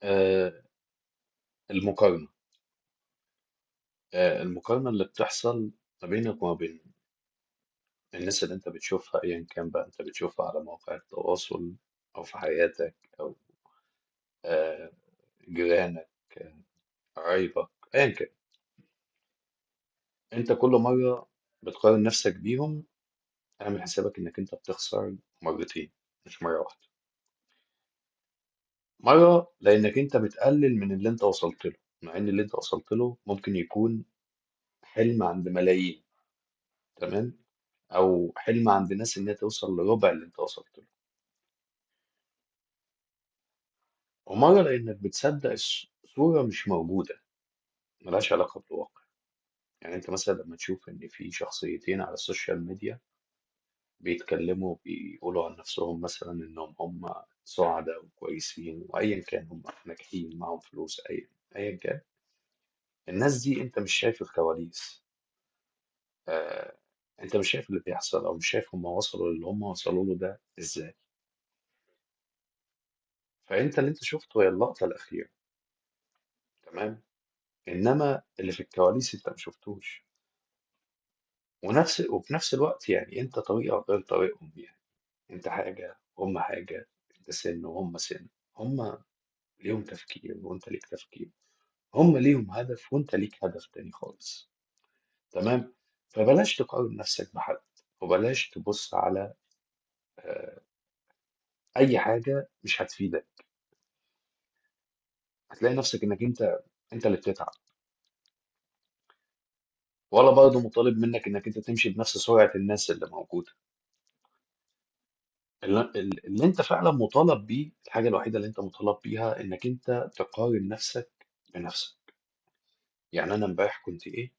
آه، المقارنة. المقارنة اللي بتحصل ما بينك وما بين الناس اللي انت بتشوفها، ايا كان بقى انت بتشوفها على مواقع التواصل او في حياتك او آه، جيرانك، قرايبك، ايا كان. انت كل مرة بتقارن نفسك بيهم، اعمل حسابك انك انت بتخسر مرتين، مش مرة واحدة. مرة لانك انت بتقلل من اللي انت وصلت له، مع ان اللي انت وصلت له ممكن يكون حلم عند ملايين. تمام. او حلم عند ناس انها توصل لربع اللي انت وصلت له. ومرة لانك بتصدق صورة مش موجودة، ملهاش علاقة بالواقع. يعني انت مثلا لما تشوف ان في شخصيتين على السوشيال ميديا بيتكلموا بيقولوا عن نفسهم مثلا انهم هم سعداء وكويسين، وايا كان هم ناجحين معاهم فلوس، ايا كان. الناس دي انت مش شايف الكواليس. آه، انت مش شايف اللي بيحصل، او مش شايف هم وصلوا للي هم وصلوا له ده ازاي. فانت اللي انت شفته هي اللقطة الأخيرة. تمام. انما اللي في الكواليس انت ما شفتوش. وفي نفس الوقت يعني انت طريقة غير طريقهم يعني. انت حاجة وهم حاجة. انت سن وهم سن. هم ليهم تفكير وانت ليك تفكير. هم ليهم هدف وانت ليك هدف تاني خالص. تمام. فبلاش تقارن نفسك بحد، وبلاش تبص على آه، اي حاجة مش هتفيدك. هتلاقي نفسك انك انت اللي بتتعب. ولا برضه مطالب منك انك انت تمشي بنفس سرعة الناس اللي موجودة. اللي انت فعلا مطالب بيه، الحاجة الوحيدة اللي انت مطالب بيها انك انت تقارن نفسك بنفسك. يعني انا امبارح كنت ايه،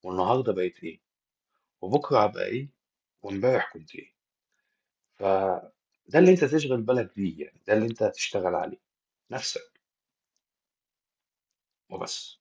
والنهارده بقيت ايه، وبكره هبقى ايه، وامبارح كنت ايه. فده اللي انت تشغل بالك بيه، يعني ده اللي انت هتشتغل عليه، نفسك وبس.